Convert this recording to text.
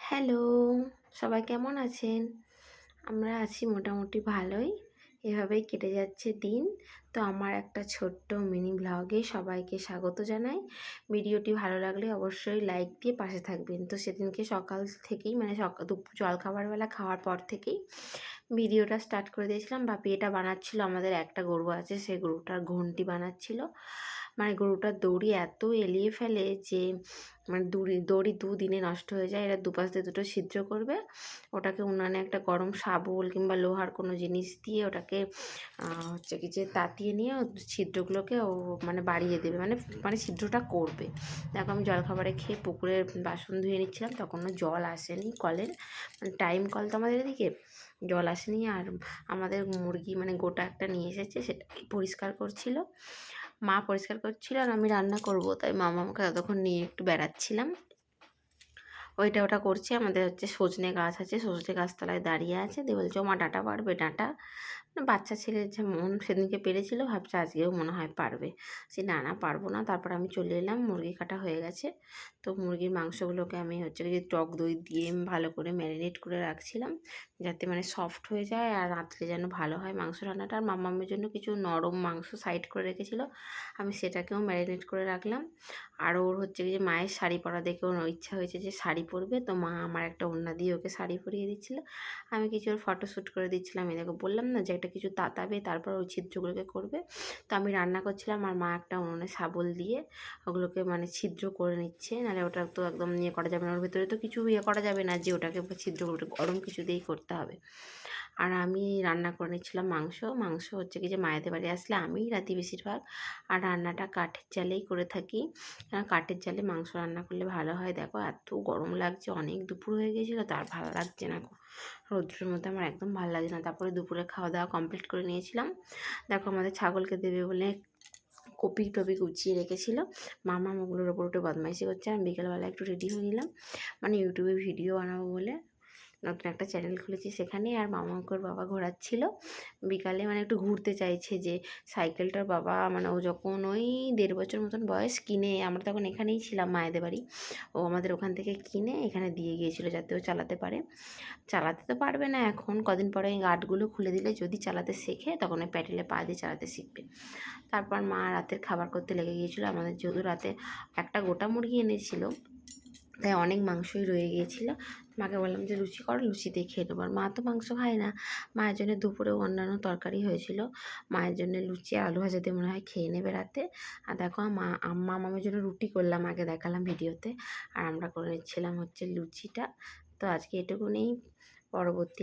Hello, সবাই কেমন আছেন? আমরা আছি মোটামুটি ভালোই। এভাবেই কেটে যাচ্ছে দিন। তো আমার একটা ছোট্ট মিনি ভ্লগে সবাইকে স্বাগত জানাই। ভিডিওটি ভালো লাগলে অবশ্যই লাইক দিয়ে পাশে থাকবেন। তো সেদিনকে সকাল থেকেই মানে জলখাবার বেলা খাওয়ার পর থেকেই ভিডিওটা স্টার্ট করে দিয়েছিলাম। বাপি এটা বানাচ্ছিল, আমাদের একটা গরু আছে, সেই গরুটার ঘন্টি বানাচ্ছিল। মানে গরুটার দড়ি এত এলিয়ে ফেলে যে মানে দড়ি দুদিনে নষ্ট হয়ে যায়। এরা দুপাশ দিয়ে দুটো ছিদ্র করবে, ওটাকে উনানে একটা গরম শাবল কিংবা লোহার কোনো জিনিস দিয়ে ওটাকে হচ্ছে কি যে তাতিয়ে নিয়ে ছিদ্রগুলোকে ও মানে বাড়িয়ে দেবে, মানে মানে ছিদ্রটা করবে। দেখো আমি জলখাবারে খেয়ে পুকুরের বাসন ধুয়ে নিচ্ছিলাম, তখনও জল আসেনি কলের, মানে টাইম কল তো আমাদের এদিকে, জল আসেনি। আর আমাদের মুরগি মানে গোটা একটা নিয়ে এসেছে, সেটাকে পরিষ্কার করছিল, মা পরিষ্কার করছিল আর আমি রান্না করব, তাই মামা আমাকে ততক্ষণ নিয়ে একটু বেড়াচ্ছিলাম। ওটা করছে। আমাদের হচ্ছে সজনে গাছ আছে, সজনে গাছতলায় দাঁড়িয়ে আছে, দিয়ে বলছে মা ডাঁটা পারবে ডাঁটা। বাচ্চা ছেলের যে মন, সেদিনকে পেরেছিল, ভাবছে আজকেও মনে হয় পারবে। সে না না পারবো না। তারপর আমি চলে এলাম, মুরগি কাটা হয়ে গেছে। তো মুরগির মাংসগুলোকে আমি হচ্ছে যে টক দই দিয়ে ভালো করে ম্যারিনেট করে রাখছিলাম, যাতে মানে সফট হয়ে যায় আর রাত্রে যেন ভালো হয় মাংস রান্নাটা। আর মামামের জন্য কিছু নরম মাংস সাইড করে রেখেছিল, আমি সেটাকেও ম্যারিনেট করে রাখলাম। আর ওর হচ্ছে যে মায়ের শাড়ি পরা দেখে ওর ইচ্ছা হয়েছে যে শাড়ি পরবে, তো মা আমার একটা ওড়না দিয়ে ওকে শাড়ি পরিয়ে দিচ্ছিলো। আমি কিছু ওর ফটোশ্যুট করে দিচ্ছিলাম। এটাকে বললাম না যে একটা কিছু তাতাবে, তারপর ওই ছিদ্রগুলোকে করবে। তো আমি রান্না করছিলাম আর মা একটা উনুনে শাবল দিয়ে ওগুলোকে মানে ছিদ্র করে নিচ্ছে, নাহলে ওটা তো একদম ইয়ে করা যাবে না, ওর ভিতরে তো কিছু ইয়ে করা যাবে না যে ওটাকে ছিদ্রগুলো গরম কিছু দিয়েই করতে হবে। আর আমি রান্না করে নিচ্ছিলাম মাংস হচ্ছে কি যে মায়েদের বাড়ি আসলে আমিই রাতি বেশিরভাগ, আর রান্নাটা কাঠের জালেই করে থাকি। কাঠের জালে মাংস রান্না করলে ভালো হয়। দেখো এত গরম লাগছে, অনেক দুপুর হয়ে গিয়েছিলো, তার ভালো লাগছে না, রৌদ্রের মধ্যে আমার একদম ভালো লাগছে না। তারপরে দুপুরে খাওয়া দাওয়া কমপ্লিট করে নিয়েছিলাম। দেখো আমাদের ছাগলকে দেবে বলে কপি টপি গুছিয়ে রেখেছিলো, মামা ওগুলোর ওপর একটু বদমাইশি করছে। আমি বিকেলবেলা একটু রেডি হয়ে নিলাম, মানে ইউটিউবে ভিডিও বানাবো বলে নতুন একটা চ্যানেল খুলেছি সেখানে। আর মামাকে বাবা ঘোরাচ্ছিল বিকালে, মানে একটু ঘুরতে চাইছে যে সাইকেলটার বাবা, মানে ও যখন ওই 1.5 বছর মতন বয়স কিনে, আমরা তখন এখানেই ছিলাম মায়েদের বাড়ি, ও আমাদের ওখান থেকে কিনে এখানে দিয়ে গিয়েছিলো যাতে ও চালাতে পারে। চালাতে তো পারবে না এখন, কদিন পরে এই গার্ডগুলো খুলে দিলে যদি চালাতে শেখে তখন ওই প্যাডেলে পা দিয়ে চালাতে শিখবে। তারপর মা রাতের খাবার করতে লেগে গিয়েছিলো। আমাদের যেহেতু রাতে একটা গোটা মুরগি এনেছিল, তাই অনেক মাংসই রয়ে গিয়েছিলো। মাকে বললাম যে লুচি করো, লুচি দিয়ে খেয়ে নেবো। আর মা তো মাংস খায় না, মায়ের জন্য দুপুরেও অন্যান্য তরকারি হয়েছিল, মায়ের জন্য লুচি আর আলু ভাজা দিয়ে মনে হয় খেয়ে নেবে রাতে। আর দেখো মামার জন্য রুটি করলাম, আগে দেখালাম ভিডিওতে, আর আমরা করে নিচ্ছিলাম হচ্ছে লুচিটা। তো আজকে এটুকুনেই, পরবর্তী